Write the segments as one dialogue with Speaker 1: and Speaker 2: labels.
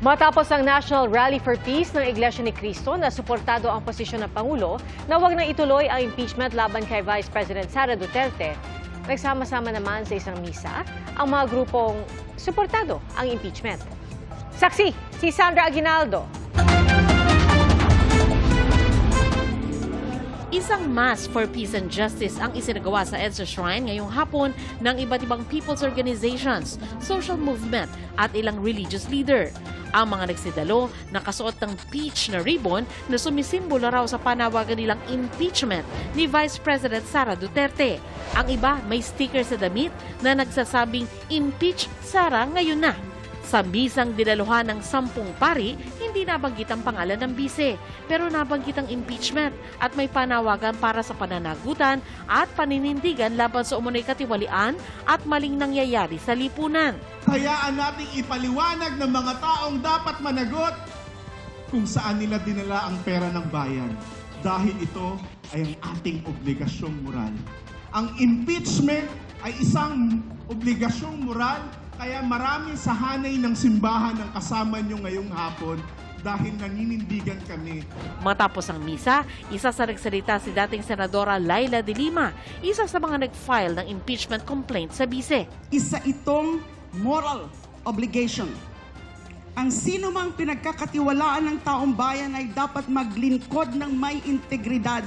Speaker 1: Matapos ang National Rally for Peace ng Iglesia ni Cristo na suportado ang posisyon ng Pangulo na huwag na ituloy ang impeachment laban kay Vice President Sara Duterte, nagsama-sama naman sa isang misa ang mga grupong suportado ang impeachment. Saksi, si Sandra Aguinaldo.
Speaker 2: Isang Mass for Peace and Justice ang isinagawa sa EDSA Shrine ngayong hapon ng iba't ibang people's organizations, social movement at ilang religious leader. Ang mga nagsidalo nakasuot ng peach na ribbon na sumisimbolo raw sa panawagan nilang impeachment ni Vice President Sara Duterte. Ang iba may sticker sa damit na nagsasabing impeach Sara ngayon na. Sa bisang dinaluhan ng 10 pari, hindi nabanggit ang pangalan ng bise, pero nabanggit ang impeachment at may panawagan para sa pananagutan at paninindigan laban sa umunoy katiwalian at maling nangyayari sa lipunan.
Speaker 3: Hayaan nating ipaliwanag ng mga taong dapat managot kung saan nila dinala ang pera ng bayan. Dahil ito ay ang ating obligasyong moral. Ang impeachment ay isang obligasyong moral. Kaya maraming sa hanay ng simbahan ang kasama nyo ngayong hapon dahil naninindigan kami.
Speaker 2: Matapos ang misa, isa sa nagsalita si dating Senadora Laila de Lima, isa sa mga nag-file ng impeachment complaint sa bise.
Speaker 4: Isa itong moral obligation. Ang sino mang pinagkakatiwalaan ng taong bayan ay dapat maglingkod ng may integridad,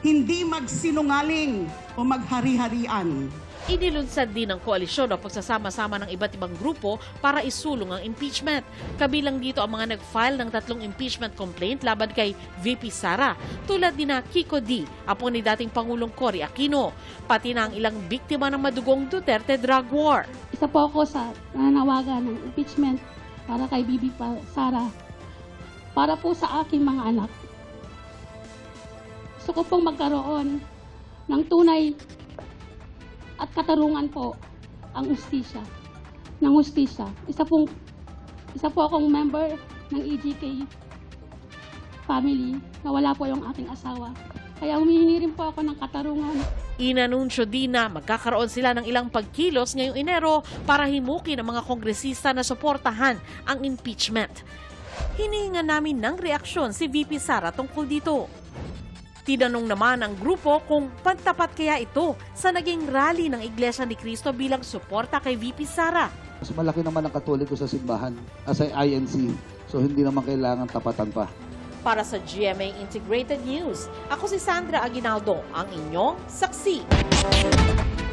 Speaker 4: hindi magsinungaling o maghari-harian.
Speaker 2: Inilunsad din ng koalisyon ang pagsasama-sama ng iba't ibang grupo para isulong ang impeachment. Kabilang dito ang mga nag-file ng 3 impeachment complaint laban kay VP Sara, tulad ni na Kiko D, apo ni dating Pangulong Cory Aquino, pati na ang ilang biktima ng madugong Duterte drug war.
Speaker 5: Isa po ako sa nananawagan ng impeachment para kay VP Sara, para po sa aking mga anak. Gusto ko pong magkaroon ng tunay at katarungan po ang ustisya, ng ustisya. Isa po akong member ng EGK family na wala po yung aking asawa. Kaya humihingi rin po ako ng katarungan.
Speaker 2: Inanunsyo din na magkakaroon sila ng ilang pagkilos ngayong Enero para himukin ang mga kongresista na suportahan ang impeachment. Hinihingan namin ng reaksyon si VP Sara tungkol dito. Tinanong naman ang grupo kung pantapat kaya ito sa naging rally ng Iglesia ni Cristo bilang suporta kay VP Sara.
Speaker 6: Mas malaki naman ang Katoliko sa simbahan as ay INC, so hindi naman kailangan tapatan pa.
Speaker 2: Para sa GMA Integrated News, ako si Sandra Aguinaldo, ang inyong saksi.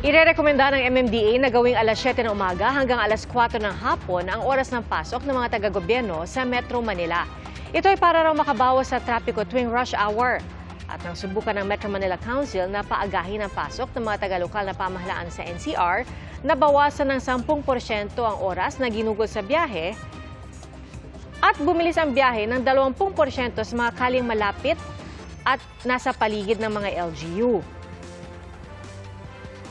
Speaker 1: Irerekomenda ng MMDA na gawing alas 7 ng umaga hanggang alas 4 ng hapon ang oras ng pasok ng mga taga-gobyerno sa Metro Manila. Ito ay para raw makabawas sa trapiko tuwing rush hour. At nang subukan ng Metro Manila Council na paagahin ang pasok ng mga taga-lokal na pamahalaan sa NCR, nabawasan ng 10% ang oras na ginugol sa biyahe at bumilis ang biyahe ng 20% sa mga kaling malapit at nasa paligid ng mga LGU.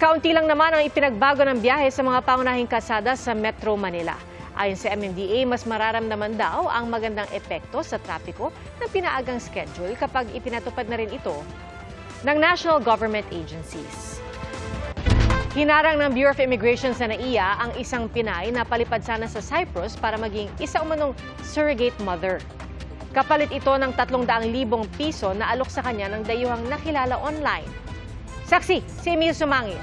Speaker 1: Kaunti lang naman ang ipinagbago ng biyahe sa mga pangunahing kalsada sa Metro Manila. Ayon sa MMDA, mas mararamdaman daw ang magandang epekto sa trapiko ng pinaagang schedule kapag ipinatupad na rin ito ng national government agencies. Hinarang ng Bureau of Immigration sa NAIA ang isang Pinay na palipad sana sa Cyprus para maging isa umanong surrogate mother. Kapalit ito ng 300,000 piso na alok sa kanya ng dayuhang nakilala online. Saksi, si Emil Sumangit.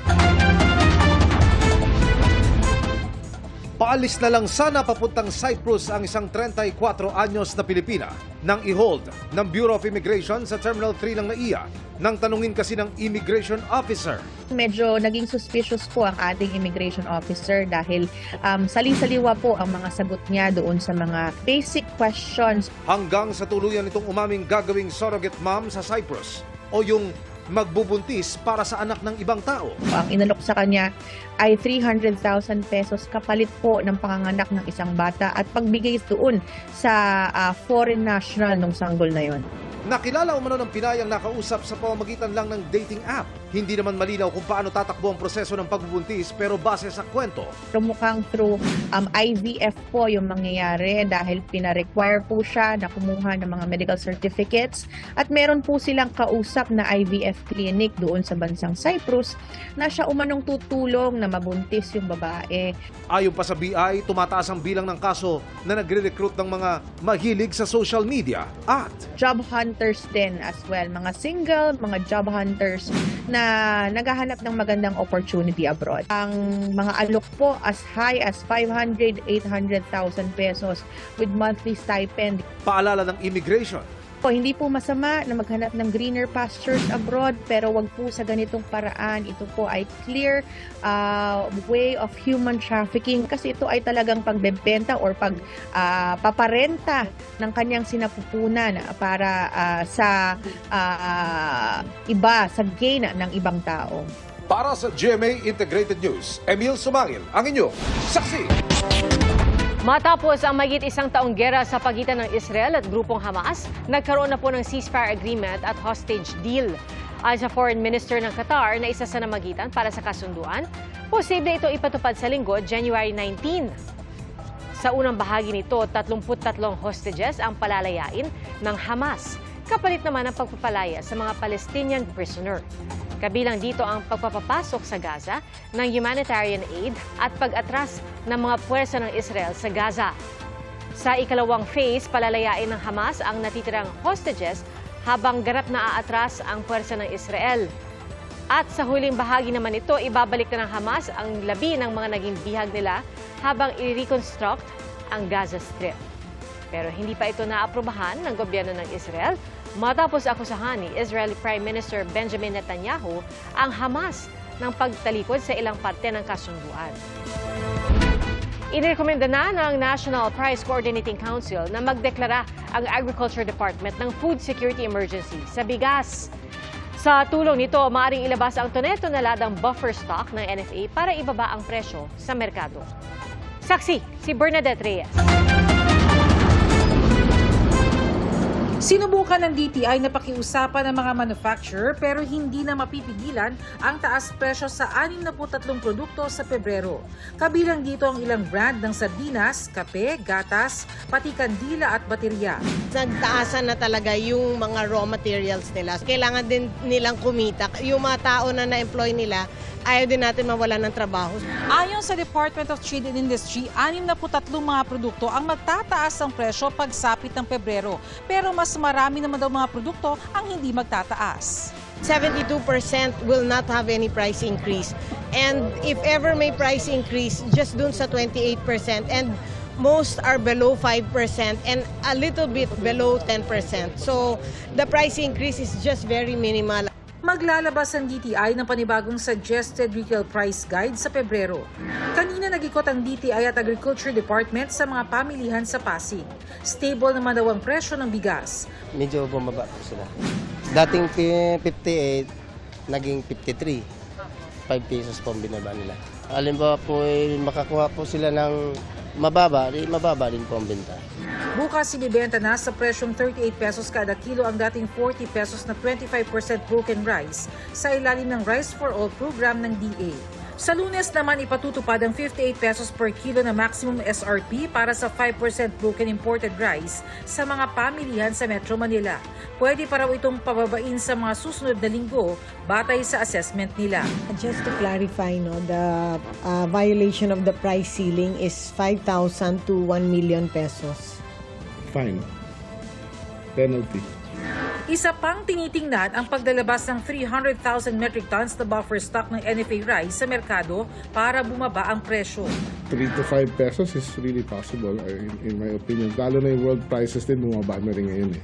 Speaker 7: Paalis na lang sana papuntang Cyprus ang isang 34 anyos na Pilipina nang i-hold ng Bureau of Immigration sa Terminal 3 ng NAIA nang tanungin kasi ng immigration officer.
Speaker 8: Medyo naging suspicious po ang ating immigration officer dahil saling-saliwa po ang mga sagot niya doon sa mga basic questions.
Speaker 7: Hanggang sa tuluyan itong umaming gagawing surrogate mom sa Cyprus o yung magbubuntis para sa anak ng ibang tao.
Speaker 8: Ang inalok sa kanya ay 300,000 pesos kapalit po ng panganganak ng isang bata at pagbigay doon sa foreign national nung sanggol na yon.
Speaker 7: Nakilala umano ng Pinay ang nakausap sa pamamagitan lang ng dating app. Hindi naman malinaw kung paano tatakbo ang proseso ng pagbubuntis pero base sa kwento,
Speaker 8: Mukhang through IVF po yung mangyayari dahil pina-require po siya na kumuha ng mga medical certificates at meron po silang kausap na IVF clinic doon sa bansang Cyprus na siya umanong tutulong na mabuntis yung babae.
Speaker 7: ayon pa sa BI, tumataas ang bilang ng kaso na nagre-recruit ng mga mahilig sa social media at
Speaker 8: Job hunters din as well, mga single, mga job hunters na naghahanap ng magandang opportunity abroad. Ang mga alok po as high as 500, 800,000 pesos with monthly stipend.
Speaker 7: paalala ng immigration.
Speaker 8: Hindi po masama na maghanap ng greener pastures abroad pero wag po sa ganitong paraan. Ito po ay clear way of human trafficking kasi ito ay talagang pagbebenta or paparenta ng kanyang sinapupunan para sa iba, sa gain ng ibang tao.
Speaker 7: Para sa GMA Integrated News, Emil Sumangil, ang inyong saksi.
Speaker 1: Matapos ang mahigit isang taong gera sa pagitan ng Israel at grupong Hamas, nagkaroon na po ng ceasefire agreement at hostage deal. Ayon sa Foreign Minister ng Qatar na isa sa namagitan para sa kasunduan, posible ito ipatupad sa linggo, January 19. Sa unang bahagi nito, 33 hostages ang palalayain ng Hamas, kapalit naman ang pagpapalaya sa mga Palestinian prisoner. Kabilang dito ang pagpapapasok sa Gaza ng humanitarian aid at pag-atras ng mga puwersa ng Israel sa Gaza. Sa ikalawang phase, palalayain ng Hamas ang natitirang hostages habang ganap na aatras ang puwersa ng Israel. At sa huling bahagi naman ito, ibabalik na ng Hamas ang labi ng mga naging bihag nila habang i-reconstruct ang Gaza Strip. Pero hindi pa ito naaprubahan ng gobyerno ng Israel matapos akusahan ni Israeli Prime Minister Benjamin Netanyahu ang Hamas ng pagtalikod sa ilang parte ng kasunduan. Inirekomenda na ng National Price Coordinating Council na magdeklara ang Agriculture Department ng Food Security Emergency sa bigas. Sa tulong nito, maaaring ilabas ang tonel-toneladang buffer stock ng NFA para ibaba ang presyo sa merkado. Saksi, si Bernadette Reyes.
Speaker 9: Sinubukan ng DTI na pakiusapan ng mga manufacturer pero hindi na mapipigilan ang taas presyo sa 63 produkto sa Pebrero. Kabilang dito ang ilang brand ng sardinas, kape, gatas, pati kandila at baterya.
Speaker 10: Nagtaasan na talaga yung mga raw materials nila. Kailangan din nilang kumita. Yung mga tao na na-employ nila, ayaw din natin mawalan ng trabaho.
Speaker 9: Ayon sa Department of Trade and Industry, 63 mga produkto ang magtataas ang presyo pagsapit ng Pebrero. Pero mas marami naman daw mga produkto ang hindi magtataas.
Speaker 10: 72% will not have any price increase. And if ever may price increase, just dun sa 28%. And most are below 5% and a little bit below 10%. So the price increase is just very minimal.
Speaker 9: Maglalabas ang DTI ng panibagong Suggested Retail Price Guide sa Pebrero. Kanina nag-ikot ang DTI at Agriculture Department sa mga pamilihan sa Pasig. Stable naman daw ang presyo ng bigas.
Speaker 11: Medyo bumaba po sila. Dating 58, naging 53. 5 pesos po ang binaba nila. Halimbawa po makakuha po sila ng mababa din po ang benta.
Speaker 9: Bukas ibibenta na sa presyong 38 pesos kada kilo ang dating 40 pesos na 25% broken rice sa ilalim ng Rice for All program ng DA. Sa Lunes naman ipatutupad ang 58 pesos per kilo na maximum SRP para sa 5% broken imported rice sa mga pamilihan sa Metro Manila. Pwede pa raw itong pababain sa mga susunod na linggo batay sa assessment nila.
Speaker 10: Just to clarify, the violation of the price ceiling is 5,000 to 1 million pesos.
Speaker 3: Fine. Penalty.
Speaker 9: Isa pang tinitingnan ang paglalabas ng 300,000 metric tons na buffer stock ng NFA rice sa merkado para bumaba ang presyo.
Speaker 3: 3 to 5 pesos is really possible in my opinion. Lalo na yung world prices din bumaba na rin ngayon eh.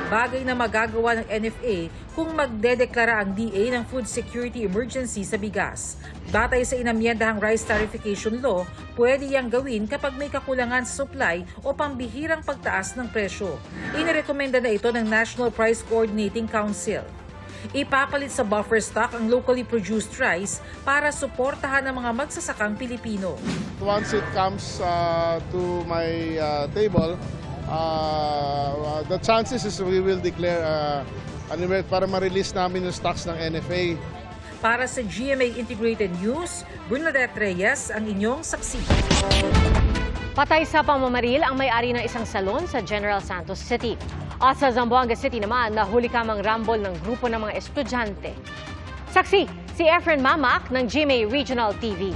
Speaker 9: Bagay na magagawa ng NFA kung magdedeklara ang DA ng food security emergency sa bigas. Batay sa inamyendahang rice tarification law, pwede yang gawin kapag may kakulangan sa supply o pambihirang pagtaas ng presyo. Inirekomenda na ito ng National Price Coordinating Council. Ipapalit sa buffer stock ang locally produced rice para suportahan ang mga magsasakang Pilipino.
Speaker 3: Once it comes to my table,
Speaker 12: The chances is we will declare para ma-release namin yung stocks ng NFA.
Speaker 9: Para sa GMA Integrated News, Bernadette Reyes ang inyong saksi.
Speaker 1: Patay sa pamamaril ang may-ari ng isang salon sa General Santos City. At sa Zamboanga City naman, nahuli kamang rambol ng grupo ng mga estudyante. Saksi, si Efren Mamak ng GMA Regional TV.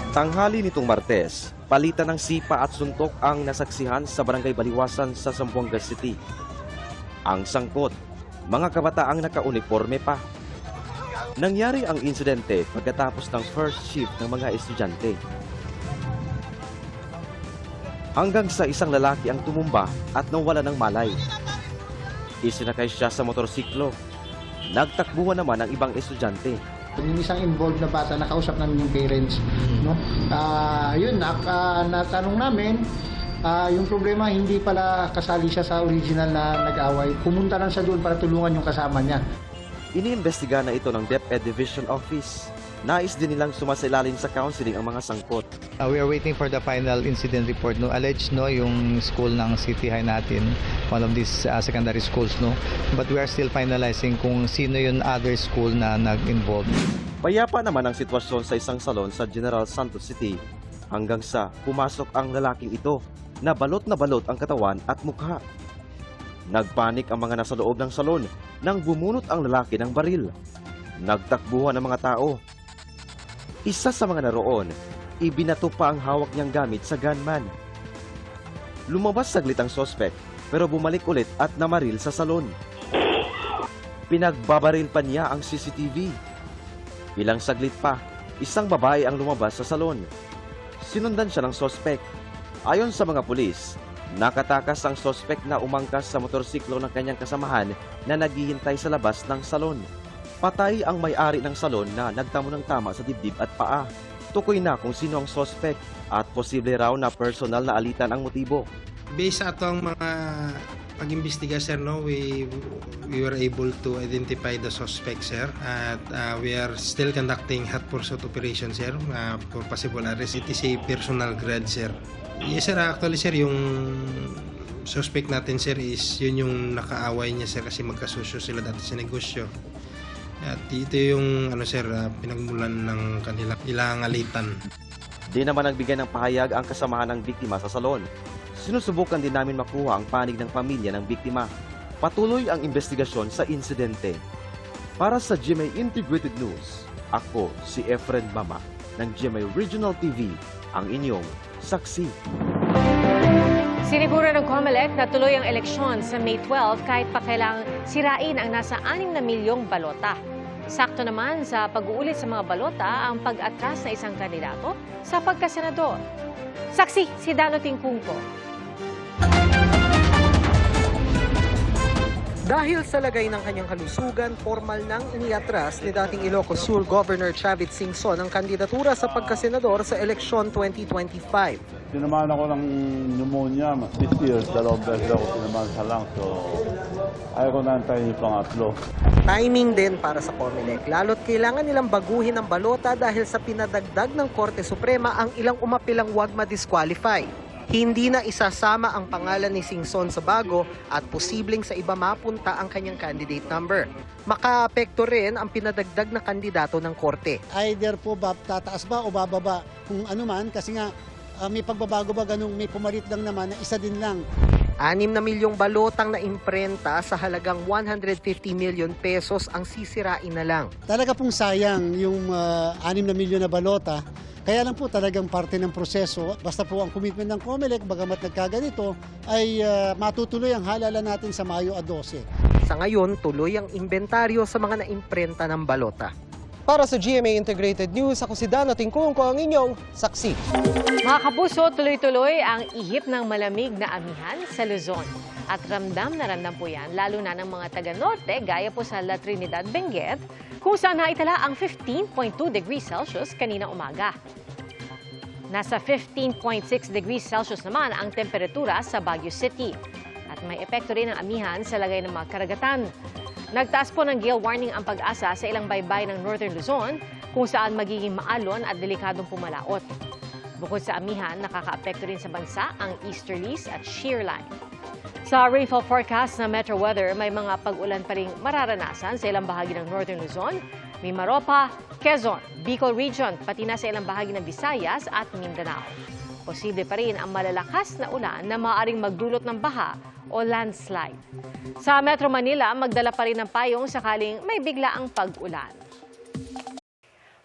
Speaker 13: Tanghali nitong Martes, palitan ng sipa at suntok ang nasaksihan sa Barangay Baliwasan sa Zamboanga City. Ang sangkot, mga kabataang nakauniforme pa. Nangyari ang insidente pagkatapos ng first shift ng mga estudyante. Hanggang sa isang lalaki ang tumumba at nawala ng malay. Isinakay siya sa motorsiklo. Nagtakbuhan naman ang ibang estudyante.
Speaker 14: Yung isang involved na bata, nakausap namin yung parents. No? Natanong namin, yung problema hindi pala kasali siya sa original na nag-away. Pumunta lang siya doon para tulungan yung kasama niya.
Speaker 13: Iniimbestiga na ito ng DepEd Division Office. Nais din nilang sumasailalim sa counseling ang mga sangkot.
Speaker 15: We are waiting for the final incident report. Alleged yung school ng City High natin, one of these secondary schools. But we are still finalizing kung sino yung other school na nag-involve.
Speaker 13: Payapa naman ang sitwasyon sa isang salon sa General Santos City hanggang sa pumasok ang lalaking ito na balot ang katawan at mukha. Nagpanik ang mga nasa loob ng salon nang bumunot ang lalaki ng baril. Nagtakbuhan ang mga tao. Isa sa mga naroon, ibinato pa ang hawak niyang gamit sa gunman. Lumabas saglit ang sospek pero bumalik ulit at namaril sa salon. Pinagbabaril pa niya ang CCTV. Ilang saglit pa, isang babae ang lumabas sa salon. Sinundan siya ng sospek. Ayon sa mga pulis, nakatakas ang sospek na umangkas sa motorsiklo ng kanyang kasamahan na naghihintay sa labas ng salon. Patay ang may-ari ng salon na nagtamo ng tama sa dibdib at paa. Tukoy na kung sino ang sospek at posible raw na personal na alitan ang motibo.
Speaker 16: Based sa atong mga pag-imbestiga, sir, we were able to identify the suspect, sir, at we are still conducting hot pursuit operation, sir, for possible arrest. It is a personal grudge, sir. Yes, sir, actually, sir, yung suspect natin, sir, is yun yung nakaaway niya, sir, kasi magkasusyo sila dati sa negosyo. At ito yung pinagmulan ng kanilang ilang alitan.
Speaker 13: Di naman nagbigay ng pahayag ang kasamahan ng biktima sa salon. Sinusubukan din namin makuha ang panig ng pamilya ng biktima. Patuloy ang investigasyon sa insidente. Para sa GMA Integrated News, ako si Efren Mama ng GMA Regional TV, ang inyong saksi.
Speaker 1: Siniguro ng COMELEC na tuloy ang eleksyon sa May 12 kahit pa kailangang sirain ang nasa 6 na milyong balota. Sakto naman sa pag-uulit sa mga balota ang pag-atras na isang kandidato sa pagkasenador. Saksi si Dano Tingkungko.
Speaker 17: Dahil sa lagay ng kanyang kalusugan, formal nang iniatras ni dating Ilocos Sur Governor Chavit Singson ang kandidatura sa pagkasenador sa eleksyon 2025.
Speaker 18: Tinamaan ako ng pneumonia, this year, 2 beses ako tinamaan sa lung, so ayaw ko na antayin yung pangatlo.
Speaker 17: Timing din para sa COMELEC, lalo't kailangan nilang baguhin ang balota dahil sa pinadagdag ng Korte Suprema ang ilang umapilang wag ma-disqualify. Hindi na isasama ang pangalan ni Singson sa bago at posibleng sa iba mapunta ang kanyang candidate number. Makaapekto rin ang pinadagdag na kandidato ng korte.
Speaker 19: Either po tataas ba o bababa kung ano man kasi nga may pagbabago ba ganung may pumalit lang naman na isa din lang.
Speaker 17: 6 na milyong balotang na imprenta sa halagang 150 million pesos ang sisirain na lang.
Speaker 19: Talaga pong sayang yung 6 na milyon na balota. Kaya lang po talagang parte ng proseso. Basta po ang commitment ng COMELEC, bagamat nagkaganito, ay matutuloy ang halala natin sa Mayo 12.
Speaker 17: Sa ngayon, tuloy ang inventaryo sa mga naimprenta ng balota. Para sa GMA Integrated News, ako si Dano Tingkungko, ang inyong saksi.
Speaker 1: Mga kapuso, tuloy-tuloy ang ihip ng malamig na amihan sa Luzon. At ramdam na ramdam po yan, lalo na ng mga taga-norte, gaya po sa La Trinidad, Benguet, kung saan naitala ang 15.2 degrees Celsius kanina umaga. Nasa 15.6 degrees Celsius naman ang temperatura sa Baguio City. At may epekto rin ang amihan sa lagay ng mga karagatan. Nagtaas po ng gale warning ang Pag-asa sa ilang baybay ng Northern Luzon kung saan magiging maalon at delikadong pumalaot. Bukod sa amihan, nakakaapekto rin sa bansa ang easterlies at shear line. Sa rainfall forecast ng Metro Weather, may mga pag-ulan pa rin mararanasan sa ilang bahagi ng Northern Luzon, Mimaropa, Quezon, Bicol Region, pati na sa ilang bahagi ng Visayas at Mindanao. Posible pa rin ang malalakas na ulan na maaaring magdulot ng baha o landslide. Sa Metro Manila, magdala pa rin ng payong sakaling may biglaang pag-ulan.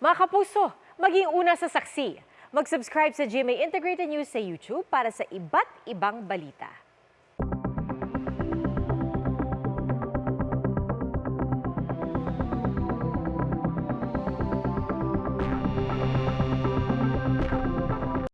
Speaker 1: Mga kapuso, maging una sa saksi. Mag-subscribe sa GMA Integrated News sa YouTube para sa iba't ibang balita.